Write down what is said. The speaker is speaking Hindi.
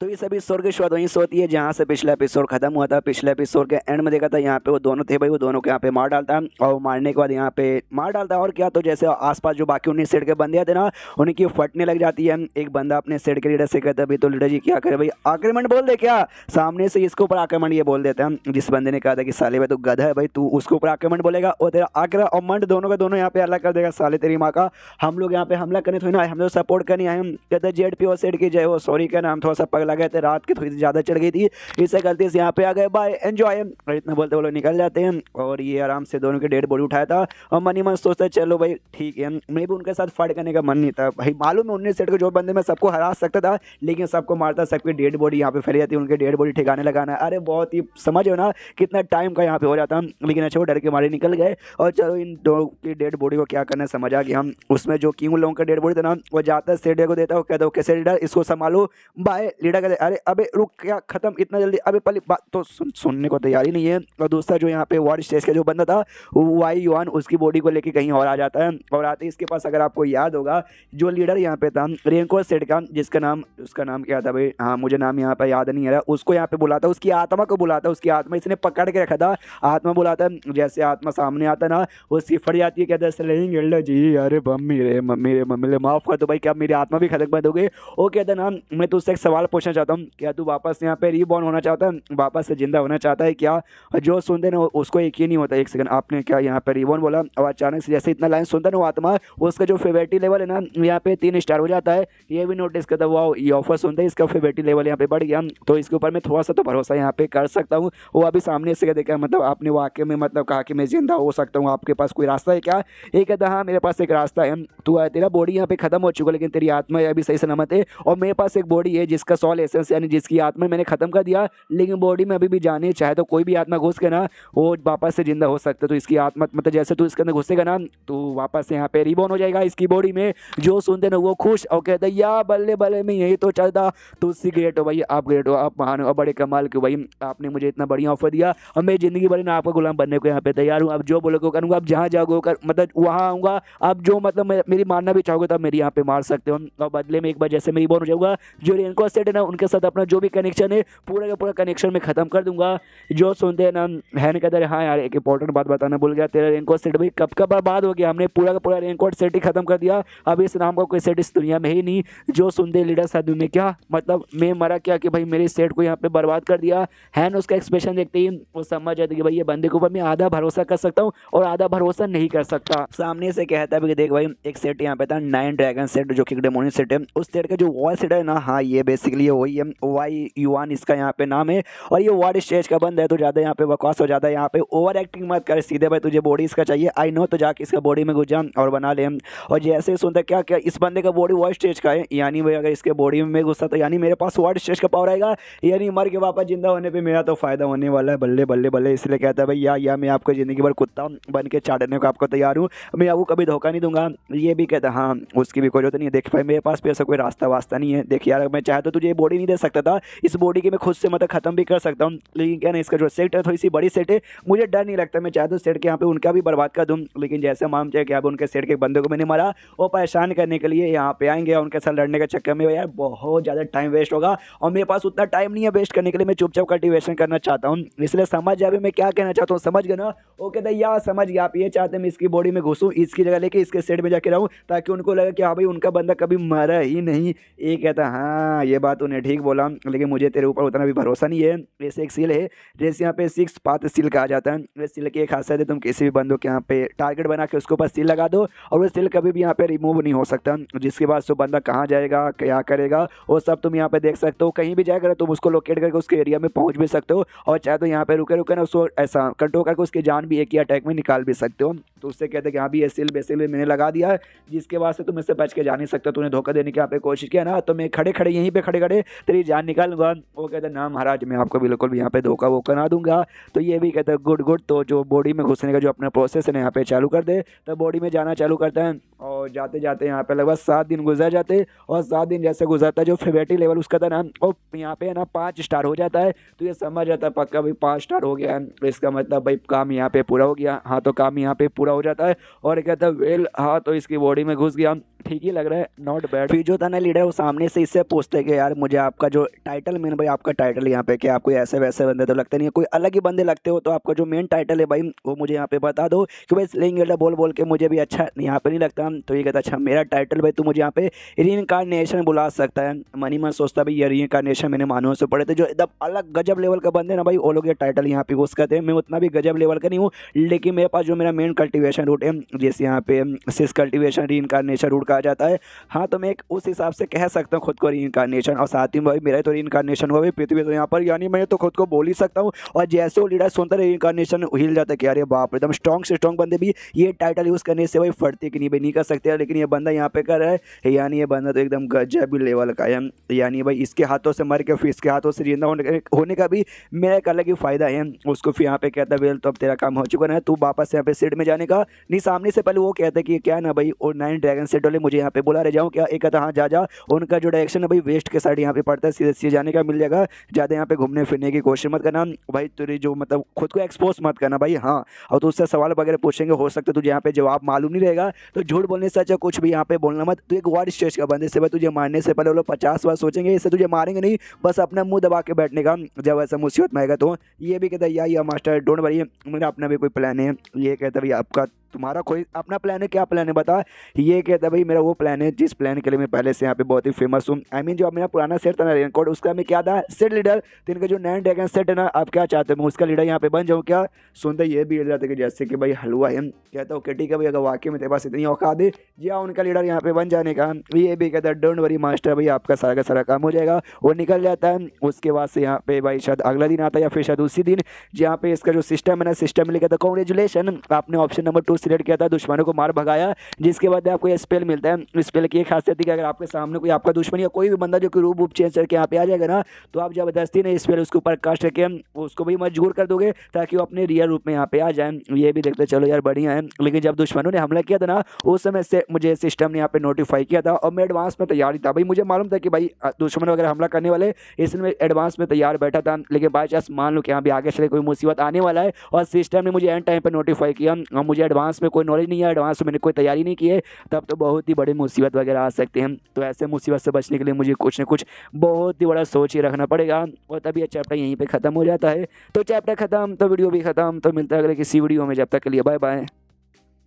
तो इस एपिसोड की शुरुआत वहीं से होती है जहाँ से पिछला एपिसोड खत्म हुआ था। पिछले एपिसोड के एंड में देखा था यहाँ पे वो दोनों थे भाई, वो दोनों को यहाँ पे मार डालता है और मारने के बाद यहाँ पे मार डालता है। और क्या, तो जैसे आसपास जो बाकी 19 सेट के बंदे थे ना, उन्हीं की फटने लग जाती है। एक बंदा अपने सेट के लीडर से कहता है भाई तो लीडर जी क्या करे भाई, आक्रमण बोल दे क्या। सामने से इसके ऊपर आक्रमण ये बोल देते हैं। जिस बंदे ने कहा था कि साले भाई तू गधा है भाई, तू उसके ऊपर आक्रमण बोलेगा और तेरा आक्रमण और मंड दोनों का दोनों यहाँ पे अलग कर देगा। साले तेरी माँ का, हम लोग यहाँ पे हमला करने थोड़ी ना, हम लोग सपोर्ट करने आए। हम कहते जेडपीओ सेट की जय हो, सॉरी कहना, हम थोड़ा सा पगला गए थे, रात की थोड़ी सी ज़्यादा चढ़ गई थी, इससे गलती से यहाँ पे आ गए, बाय एंजॉय। और इतना बोलते वो लोग निकल जाते हैं। और ये आराम से दोनों के डेड बॉडी उठाया था और मनी मन सोचता है चलो भाई ठीक है। मैं भी उनके साथ फाइट करने का मन नहीं था भाई, मालूम है 19 सेट के जो बंदे मैं सबको हरा सकता था, लेकिन सबको मारता, सबकी डेड बॉडी यहाँ पे फैली जाती, उनके डेड बॉडी ठिकाने लगाना, अरे बहुत ही समझ हो ना कितना टाइम का यहाँ पे हो जाता। लेकिन अच्छा वो डर के मारे निकल गए। और चलो इन दो की डेड बॉडी को क्या करना समझ आ गया। हम उसमें जो किंग लोगों का डेड बॉडी था ना, वो जाता है सेडे को देता है, कहता है कैसे लीडर इसको संभालो, बाय। लीडर कहते अरे अबे रुक, क्या खत्म इतना जल्दी, अबे पहले बात तो सुनने को तैयार ही नहीं है। और दूसरा जो यहाँ पे वार्ड स्टेज का जो बंदा था वाई युआन, उसकी बॉडी को लेके कहीं और आ जाता है। और आते ही इसके पास, अगर आपको याद होगा, जो लीडर यहाँ पे था रेनकोर सेट का, जिसका नाम, उसका नाम क्या था भाई, हाँ मुझे नाम यहाँ पे याद नहीं आ रहा, उसको यहाँ पे बुलाता, उसकी आत्मा को बुलाता, उसकी आत्मा इसने पकड़ के रखा था। आत्मा बुलाता है, जैसे आत्मा सामने आता ना, उसकी फट जाती है, कहता है सलेंगे अल्लाह जी, अरे मम्मी रे मम्मी रे मम्मी रे माफ़ कर दो भाई, क्या मेरी आत्मा भी खत्म कर दोगे। वो कहता है ना मैं तुझसे एक सवाल पूछना चाहता हूँ, क्या तू वापस यहाँ पे रीबॉर्न होना चाहता है, वापस से जिंदा होना चाहता है क्या। जो सुनते ना उसको यकीन नहीं होता, एक सेकंड आपने क्या यहाँ पे रिबॉर्न बोला। और अचानक से जैसे इतना लाइन सुनता ना वो आत्मा, उसका जो फेवरेटी लेवल है ना यहाँ पे 3 स्टार हो जाता है। ये भी नोटिस करता वाह, ये ऑफर सुनते इसका फेवरेटी लेवल यहाँ पे बढ़ गया, तो इसके ऊपर मैं थोड़ा सा तो भरोसा यहाँ पे कर सकता हूँ। वो अभी सामने से देखा, मतलब आपने वाकई में मतलब कहा कि मैं जिंदा हो सकता हूँ, आपके पास कोई रास्ता है क्या। ये कहता हाँ मेरे पास एक रास्ता है, तू तेरा बॉडी यहाँ पे खत्म हो चुका है, लेकिन तेरी आत्मा अभी सही सलामत है। और मेरे पास एक बॉडी है जिसका सॉल एसेंस, यानी जिसकी आत्मा मैंने खत्म कर दिया, लेकिन बॉडी में अभी भी जाने चाहे तो कोई भी आत्मा घुस के ना वो वापस से जिंदा हो सकता है। तो इसकी आत्मा मतलब जैसे तू इसके अंदर घुसेगा ना, तो वापस से यहाँ पे रिबॉर्न हो जाएगा इसकी बॉडी में। जो सुनते ना वो खुश और कहते या बल्ले बल्ले में यही तो चलता, तुझसे ग्रेट हो भाई, आप ग्रेट हो, आप महान हो, बड़े कमाल के भाई, आपने मुझे इतना बढ़िया ऑफर दिया और मैं जिंदगी भर ना आपका गुलाम बनने को यहाँ पे तैयार हूँ। अब जो बोलोगे वो करूँगा, अब जहाँ जाओगे मतलब वहाँ आऊँगा, अब जो मतलब मेरी मानना भी चाहोगे तो आप मेरी यहाँ पे मार सकते हो। और बदले में एक बार जैसे मेरी रिबॉर्न हो जाऊँगा, जो रेनकोर सेट है ना उनके साथ अपना जो भी कनेक्शन है पूरा का पूरा कनेक्शन में खत्म कर दूंगा। जो सुनते हैं ना है कहते हैं हाँ यार एक इंपॉर्टेंट बात बताना भूल गया, तेरा रेनकोट सेट भाई कब का बर्बाद हो गया, हमने पूरा का पूरा रेनकोट सेट ही खत्म कर दिया, अब इस नाम का कोई सेट इस दुनिया में ही नहीं। जो सुनते लीडर साधु में क्या मतलब मैं मरा क्या कि भाई मेरे सेट को यहाँ पे बर्बाद कर दिया है ना। उसका एक्सप्रेशन देखते ही वो समझ जाते कि भाई ये बंदे के ऊपर मैं आधा भरोसा कर सकता हूँ और आधा भरोसा नहीं कर सकता। सामने से कहता है कि देख भाई एक सेट यहाँ पे था 9 ड्रैगन सेट, जो कि डेमोनियन सेट है। उस सेट का जो वॉल सेट है ना, हाँ ये बेसिकली वही है, वाई युआन इसका यहाँ पे नाम है। और ये वार्ड स्टेज का बंद है, तो ज़्यादा यहाँ पे बकवास हो जाता है, यहाँ पे ओवर एक्टिंग मत कर, सीधे भाई तुझे बॉडी इसका चाहिए आई नो, तो जाके इसका बॉडी में घुस जा और बना ले। और जैसे सुनता क्या क्या इस बंदे का बॉडी वार्ड स्टेज का है, यानी भाई अगर इसके बॉडी में घुसा तो यानी मेरे पास वार्ड स्टेज का पावर आएगा, यानी मर के वापस जिंदा होने पर मेरा तो फायदा होने वाला है। बल्ले बल्ले बल्ले, इसलिए कहता है भाई या मैं आपको ज़िंदगी भर कुत्ता बन के चाटने को आपको तैयार हूँ, मैं आपको कभी धोखा नहीं दूंगा। ये भी कहता हाँ उसकी भी कोई जरूरत नहीं है, देख भाई मेरे पास भी ऐसा कोई रास्ता वास्ता नहीं है, देख यार मैं चाहे तो तुझे ये बॉडी नहीं दे सकता था, इस बॉडी की मैं खुद से मतलब खत्म भी कर सकता हूँ, लेकिन क्या ना इसका जो सेट है थोड़ी सी बड़ी सेट है, मुझे डर नहीं लगता, मैं चाहे तो सेट के यहाँ पे उनका भी बर्बाद कर दूँ। लेकिन जैसे माम चाहे कि अब उनके सेट के बंदे को मैंने मारा, वो परेशान करने के लिए यहाँ पे आएंगे, उनके साथ लड़ने के चक्कर में यार बहुत ज़्यादा टाइम वेस्ट होगा और मेरे पास उतना टाइम नहीं है वेस्ट करने के लिए, मैं चुपचाप कल्टिवेशन करना चाहता हूँ। इसलिए समझ जाए मैं क्या कहना चाहता हूँ, समझ गए ना। वो कहता है यार समझ गया, आप ये चाहते हैं मैं इसकी बॉडी में घुसूँ, इसकी जगह लेके इसके सेट में जाके रहूँ, ताकि उनको लगे कि हाँ भाई उनका बंदा कभी मरा ही नहीं। ये कहता हाँ ये बात उन्हें ठीक बोला, लेकिन मुझे तेरे ऊपर उतना भी भरोसा नहीं है। जैसे एक सील है, जैसे यहाँ पे 6 पाथ सील कहा जाता है, इस सील की एक खासियत है, तुम किसी भी बंदों के यहाँ पे टारगेट बना के उसके ऊपर सील लगा दो और वो सील कभी भी यहाँ पे रिमूव नहीं हो सकता, जिसके बाद वो बंदा कहाँ जाएगा क्या करेगा वो सब तुम यहाँ पे देख सकते हो। कहीं भी जाएगा तुम उसको लोकेट करके उसके एरिया में पहुँच भी सकते हो, और चाहे तो यहाँ पे रुके रुके ना उसको ऐसा कंट्रोल करके उसकी जान भी एक ही अटैक में निकाल भी सकते हो। तो उससे कहते हैं कि हाँ भी ये सील बेसिकली मैंने लगा दिया है, जिसके बाद से तुम इससे बच के जा नहीं सकते, तूने धोखा देने की यहाँ पे कोशिश किया ना, तो मैं खड़े खड़े यहीं पे खड़े खड़े तेरी जान निकालूंगा। वो कहते हैं ना महाराज मैं आपको बिल्कुल भी यहाँ पे धोखा वो करा दूंगा। तो ये भी कहते हैं गुड गुड, तो जो बॉडी में घुसने का जो अपना प्रोसेस है ना यहाँ पे चालू कर दे, तो बॉडी में जाना चालू करता है। और जाते जाते यहाँ पे लगभग 7 दिन गुजर जाते, और 7 दिन जैसे गुजरता है जो फेवरेटी लेवल उसका था ना और यहाँ पे ना 5 स्टार हो जाता है। तो ये समझ जाता है पक्का भाई 5 स्टार हो गया है, इसका मतलब भाई काम यहाँ पे पूरा हो गया। हाँ तो काम यहाँ पे पूरा हो जाता है और कहता है वेल हाँ तो इसकी बॉडी में घुस गया। ठीक ही लग रहा है, नॉट बैड। फिर जो था ना लीडर वो सामने से इससे पूछते कि यार मुझे आपका जो टाइटल मेन भाई आपका टाइटल यहाँ पे क्या, आप कोई ऐसे वैसे बंदे तो लगते नहीं है, कोई अलग ही बंदे लगते हो, तो आपका जो मेन टाइटल है भाई वो मुझे यहाँ पे बता दो कि भाई स्लेइंग एल्डर बोल बोल के मुझे भी अच्छा यहाँ पे नहीं लगता। तो ये कहता अच्छा मेरा टाइटल भाई तू मुझे यहाँ पे रीइंकार्नेशन बुला सकता है। मनी मन सोचता भाई ये रीइंकार्नेशन मैंने मानव से पढ़े थे, जो एकदम अलग गजब लेवल का बंदे ना भाई वो लोग ये टाइटल यहाँ पे यूज करते हैं। मैं उतना भी गजब लेवल का नहीं हूँ, लेकिन मेरे पास जो मेरा मेन कल्टीवेशन रूट है जैसे यहाँ पे सिस कल्टीवेशन रीइंकार्नेशन रूट कहा जाता है, हाँ तो मैं एक उस हिसाब से कह सकता हूँ खुद को रीइंकार्नेशन। और साथ ही भाई मेरा तो रीइंकार्नेशन हुआ भाई पृथ्वी तो यहाँ पर, यानी मैं तो खुद को बोल ही सकता हूँ। और जैसे वो लीडर सुनता है रीइंकार्नेशन हिल जाता है कि यार बाप एकदम स्ट्रॉन्ग से स्ट्रॉन्ग बंदे भी ये टाइटल यूज़ करने से भाई फटते कि नहीं भाई नहीं कर सकते, लेकिन ये बंदा यहाँ पे कर रहा है, यानी ये बंदा तो एकदम गजब लेवल का है। यानी भाई इसके हाथों से मर के फिर इसके हाथों से जिंदा होने का भी मेरा एक अलग ही फायदा है। उसको फिर यहाँ पे कहता है वेल तो अब तेरा काम हो चुका है, तू वापस यहाँ पे सीट में जाने का नहीं। सामने से पहले वो कहता है कि क्या ना भाई और 9 ड्रैगन सेट वाले मुझे यहाँ पे बुला रहे जाऊँ क्या, एक कहता हाँ जा जा। उनका जो डायरेक्शन है भाई वेस्ट के साइड यहाँ पे पड़ता है, सीधे सीधे जाने का मिल जाएगा, ज़्यादा यहाँ पे घूमने फिरने की कोशिश मत करना भाई, तेरी जो मतलब खुद को एक्सपोज मत करना भाई। हाँ और तो उससे सवाल वगैरह पूछेंगे, हो सकता है तुझे यहाँ पे जवाब मालूम नहीं रहेगा, तो झूठ बोलने से अच्छा कुछ भी यहाँ पे बोलना मत। तो एक वर्ड स्टेज का बंदे से भाई तुझे मारने से पहले वो लोग 50 बार सोचेंगे, इससे तुझे मारेंगे नहीं, बस अपना मुंह दबा के बैठने का जब ऐसा मुसीबत में आएगा। तो ये भी कहता है या मास्टर डोंट वरी मेरा अपना भी कोई प्लान है। ये कहता है भाई आपका तुम्हारा कोई अपना प्लान है, क्या प्लान है बता। ये कहता है भाई मेरा वो प्लान है जिस प्लान के लिए मैं पहले से यहाँ पे बहुत ही फेमस हूँ। आई मीन जो अब मेरा पुराना सेट था ना रेन कोड, उसका मैं क्या था सेट लीडर, तो इनका जो 9 ड्रैगन सेट है ना आप क्या चाहते हो मैं उसका लीडर यहाँ पे बन जाऊँ क्या। सुनते ये भी हिल जाते कि जैसे कि भाई हलवा है। कहता हूँ कि ठीक है भाई अगर वाकई में तेरे पास इतनी औकात है या उनका लीडर यहाँ पे बन जाने का। ये भी कहता है डोंट वरी मास्टर भाई आपका सारा का सारा काम हो जाएगा। वो निकल जाता है। उसके बाद से यहाँ पे भाई शायद अगला दिन आता है या फिर शायद उसी दिन, जहाँ पे इसका जो सिस्टम है ना सिस्टम में लिखा था कॉन्ग्रेचुलेशन आपने ऑप्शन नंबर 2 सिलेक्ट किया था, दुश्मनों को मार भगाया, जिसके बाद आपको ये स्पेल मिलता है। स्पेल की एक खासियत है कि अगर आपके सामने कोई आपका दुश्मन या कोई भी बंदा जो कि रूप चेंज करके यहाँ पे आ जाएगा ना, तो आप जबरदस्ती ने स्पेल उसके ऊपर कास्ट करके उसको भी मजबूर कर दोगे ताकि वो अपने रियल रूप में यहाँ पे आ जाए। ये भी देखते चलो यार बढ़िया है। लेकिन जब दुश्मनों ने हमला किया था ना उस समय से मुझे सिस्टम ने यहाँ पे नोटिफाई किया था और मैं एडवांस में तैयार ही था भाई, मुझे मालूम था कि भाई दुश्मन वगैरह हमला करने वाले, इसलिए मैं एडवांस में तैयार बैठा था। लेकिन बाई चांस मान लो कि यहाँ भी आगे चले कोई मुसीबत आने वाला है और सिस्टम ने मुझे एंड टाइम पर नोटिफाई किया और मुझे एडवांस में कोई नॉलेज नहीं है, एडवांस में मैंने कोई तैयारी नहीं की है, तब तो बहुत ही बड़ी मुसीबत वगैरह आ सकते हैं। तो ऐसे मुसीबत से बचने के लिए मुझे कुछ ना कुछ बहुत ही बड़ा सोच ही रखना पड़ेगा और तभी ये चैप्टर यहीं पे ख़त्म हो जाता है। तो चैप्टर ख़त्म तो वीडियो भी ख़त्म। तो मिलता है अगले किसी वीडियो में, जब तक के लिए बाय बाय।